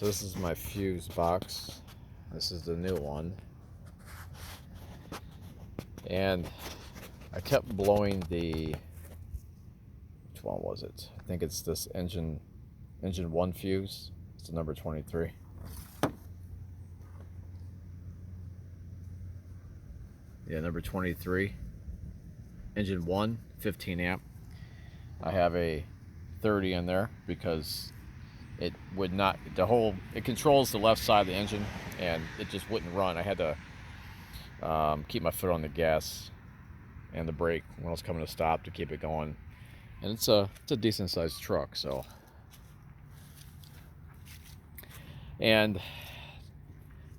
So this is my fuse box. This is the new one. And I kept blowing the, which one was it? I think it's this engine 1 fuse. It's the number 23. Yeah, number 23. Engine 1, 15 amp. I have a 30 in there because it would not, it controls the left side of the engine and it just wouldn't run. I had to keep my foot on the gas and the brake when I was coming to stop to keep it going. And it's a decent sized truck, so. And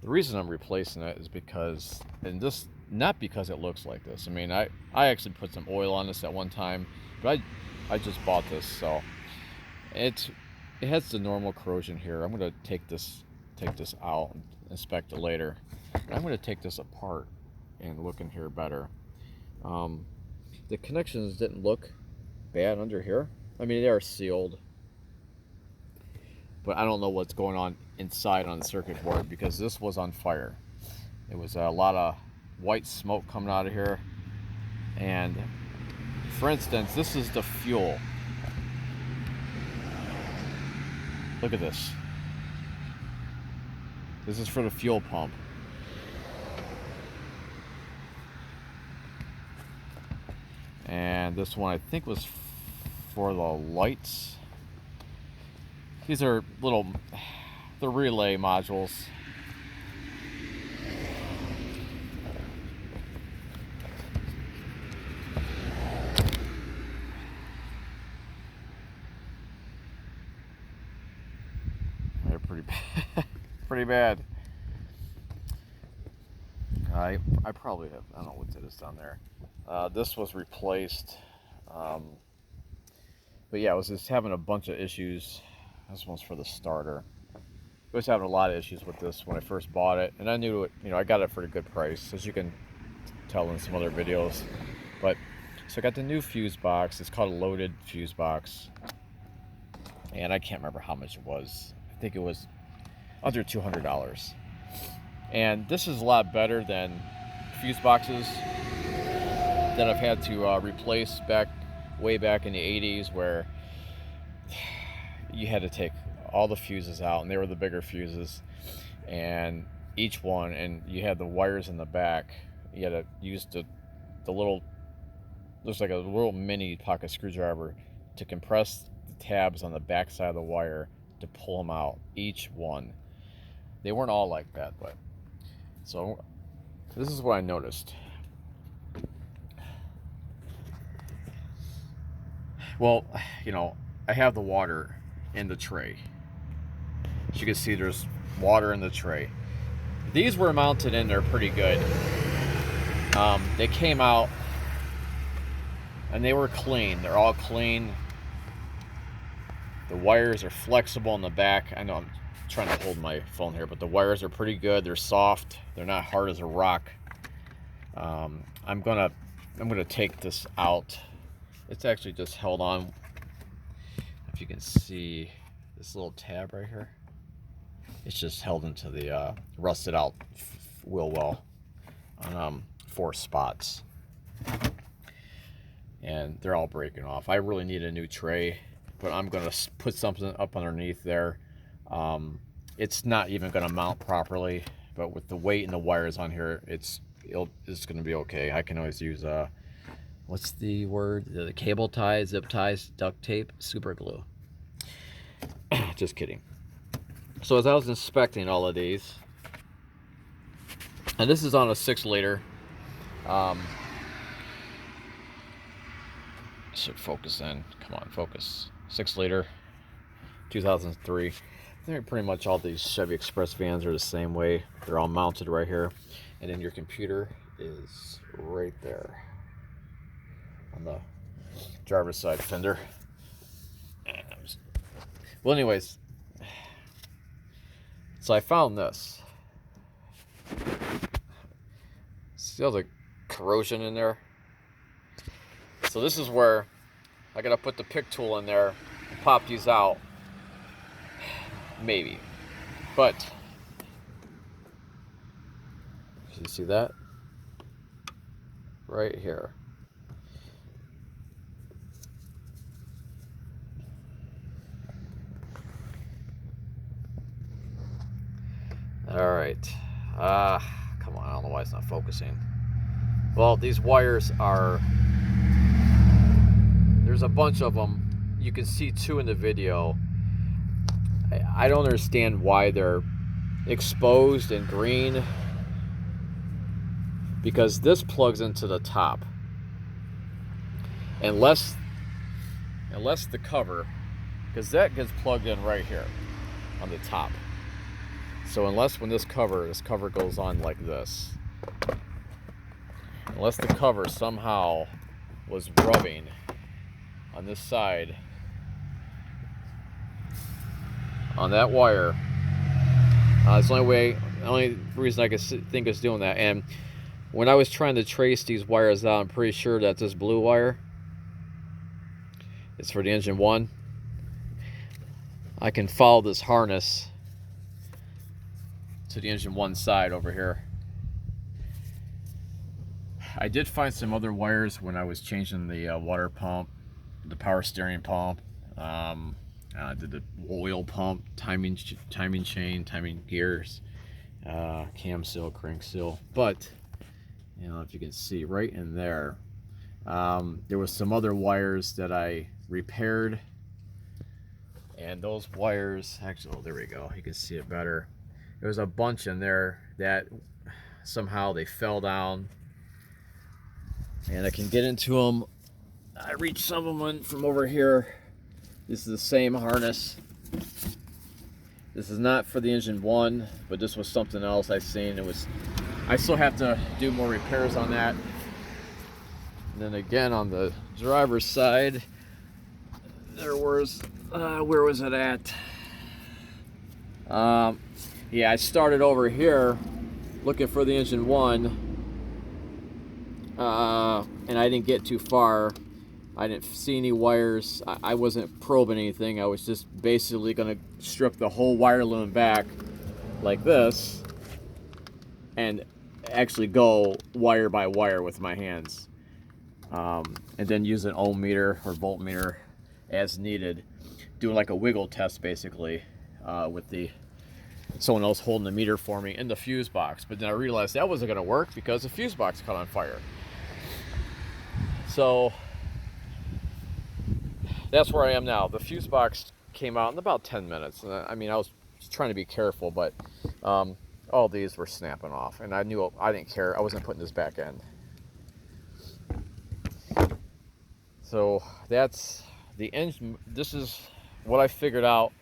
the reason I'm replacing it is because, and this, not because it looks like this. I mean, I actually put some oil on this at one time, but I just bought this, so it has the normal corrosion here. I'm going to take this out and inspect it later. I'm going to take this apart and look in here better. The connections didn't look bad under here. I mean, they are sealed, but I don't know what's going on inside on the circuit board because this was on fire. It was a lot of white smoke coming out of here. And for instance, this is the fuel. Look at this. This is for the fuel pump. And this one I think was for the lights. These are the relay modules. They're pretty bad. Pretty bad. I probably have, I don't know what did this down there. This was replaced. But yeah, it was just having a bunch of issues. This one's for the starter. I was having a lot of issues with this when I first bought it, and I knew it, I got it for a good price, as you can tell in some other videos. But so I got the new fuse box. It's called a loaded fuse box, and I can't remember how much it was. I think it was under $200. And this is a lot better than fuse boxes that I've had to replace way back in the 80s, where you had to take all the fuses out, and they were the bigger fuses, and each one, and you had the wires in the back. You had to use the little, there's like a little mini pocket screwdriver to compress the tabs on the back side of the wire to pull them out, each one. They weren't all like that, but so this is what I noticed. Well, I have the water in the tray. As you can see, there's water in the tray. These were mounted in there pretty good. They came out and they were clean. They're all clean. The wires are flexible in the back. I know I'm trying to hold my phone here, but the wires are pretty good. They're soft. They're not hard as a rock. I'm gonna take this out. It's actually just held on. If you can see this little tab right here, it's just held into the rusted out wheel well on 4 spots, and they're all breaking off. I really need a new tray, but I'm gonna put something up underneath there. It's not even gonna mount properly, but with the weight and the wires on here, it's gonna be okay. I can always use what's the word? The cable ties, zip ties, duct tape, super glue. Just kidding. So as I was inspecting all of these, and this is on a 6-liter. Should focus in. Come on, focus. 6-liter, 2003. I think pretty much all these Chevy Express vans are the same way. They're all mounted right here, and then your computer is right there on the driver's side fender. Well, anyways, so I found this. See all the corrosion in there? So this is where I gotta put the pick tool in there and pop these out. Maybe. But you see that right here. All right. Come on, I don't know why it's not focusing. Well, these wires are, there's a bunch of them. You can see two in the video. I don't understand why they're exposed and green, because this plugs into the top. Unless the cover, because that gets plugged in right here on the top. So unless when this cover goes on like this, unless the cover somehow was rubbing on this side on that wire, it's the only reason I could think it's doing that. And when I was trying to trace these wires out, I'm pretty sure that this blue wire is for the engine 1. I can follow this harness to the engine 1 side over here. I did find some other wires when I was changing the water pump, the power steering pump. I did the oil pump, timing chain, timing gears, cam seal, crank seal. But you know, if you can see right in there, there was some other wires that I repaired, and those wires actually, oh, there we go, you can see it better. There was a bunch in there that somehow they fell down, and I can get into them. I reached some of them from over here. This is the same harness. This is not for the engine 1, but this was something else I seen. I still have to do more repairs on that. And then again on the driver's side, there was, where was it at? Yeah, I started over here looking for the engine 1, and I didn't get too far. I didn't see any wires. I wasn't probing anything. I was just basically going to strip the whole wire loom back like this and actually go wire by wire with my hands, and then use an ohm meter or voltmeter as needed, doing like a wiggle test basically, with someone else holding the meter for me in the fuse box. But then I realized that wasn't going to work because the fuse box caught on fire. So that's where I am now. The fuse box came out in about 10 minutes. I mean, I was trying to be careful, but all these were snapping off, and I knew I didn't care. I wasn't putting this back in. So that's the engine. This is what I figured out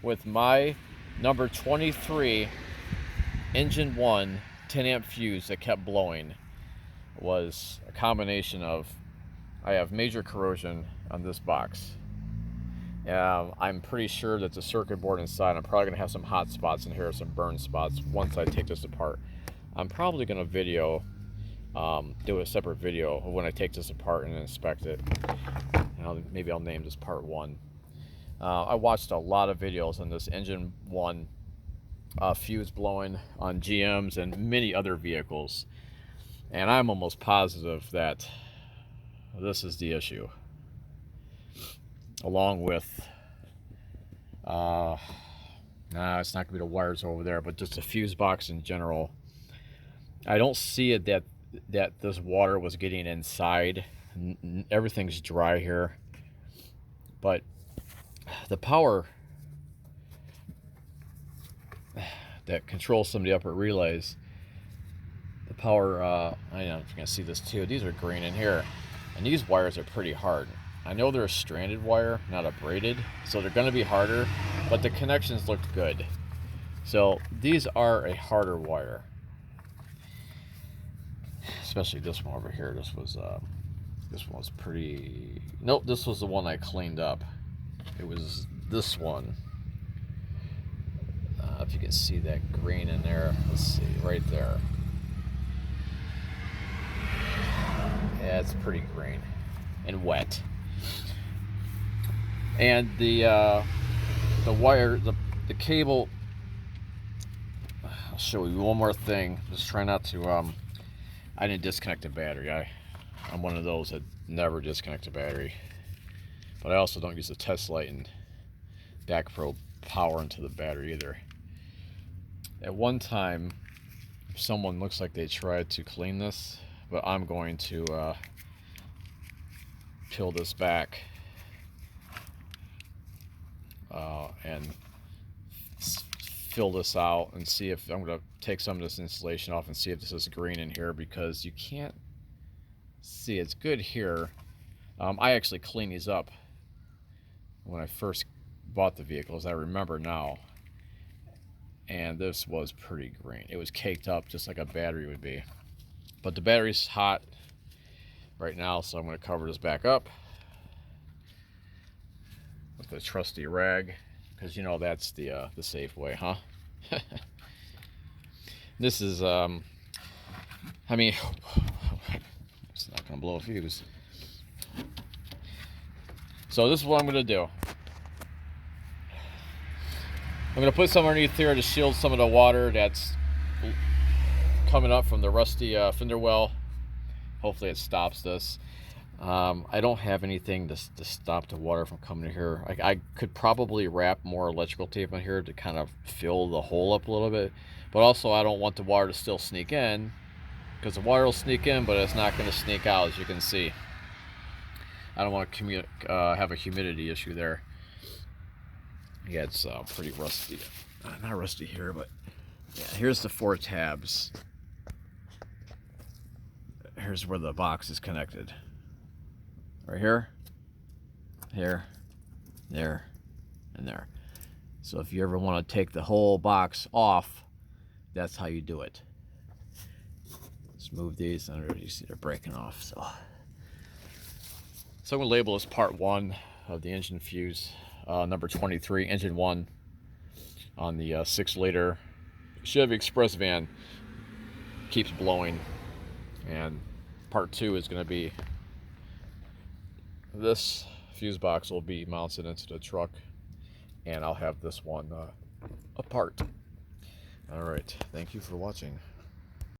with my number 23 engine 1 10 amp fuse that kept blowing. Was a combination of, I have major corrosion on this box. I'm pretty sure that the circuit board inside, I'm probably gonna have some hot spots in here, some burn spots once I take this apart. I'm probably gonna do a separate video of when I take this apart and inspect it. Maybe I'll name this part 1. I watched a lot of videos on this engine 1 fuse blowing on GMs and many other vehicles, and I'm almost positive that this is the issue, along with it's not gonna be the wires over there, but just the fuse box in general. I don't see it that this water was getting inside. Everything's dry here, but the power that controls some of the upper relays, the power, I don't know if you can see this too, these are green in here, and these wires are pretty hard. I know they're a stranded wire, not a braided, so they're going to be harder, but the connections looked good. So these are a harder wire, especially this one over here. This one was pretty, nope, this was the one I cleaned up. It was this one. If you can see that green in there, let's see, right there. Yeah, it's pretty green and wet. And the wire, the cable I'll show you one more thing. Just try not to, I didn't disconnect the battery. I'm one of those that never disconnect a battery. But I also don't use the test light and back probe power into the battery either. At one time, someone looks like they tried to clean this, but I'm going to peel this back and fill this out and see if I'm going to take some of this insulation off and see if this is green in here, because you can't see. It's good here. I actually cleaned these up when I first bought the vehicles, I remember now, and this was pretty green. It was caked up just like a battery would be, but the battery's hot right now, so I'm going to cover this back up with the trusty rag, because you know that's the safe way, huh? This is I mean, it's not going to blow a fuse. So this is what I'm going to do. I'm going to put some underneath here to shield some of the water that's coming up from the rusty fender well. Hopefully it stops this. I don't have anything to stop the water from coming in here. I could probably wrap more electrical tape on here to kind of fill the hole up a little bit. But also I don't want the water to still sneak in, because the water will sneak in, but it's not going to sneak out, as you can see. I don't want to have a humidity issue there. Yeah, it's pretty rusty. Not rusty here, but yeah, here's the 4 tabs. Here's where the box is connected. Right here, here, there, and there. So if you ever want to take the whole box off, that's how you do it. Let's move these, and you see they're breaking off. So I'm going to label this part 1 of the engine fuse. Number 23, engine 1 on the 6-liter Chevy Express van keeps blowing, and part 2 is going to be this fuse box will be mounted into the truck, and I'll have this one apart. All right, thank you for watching.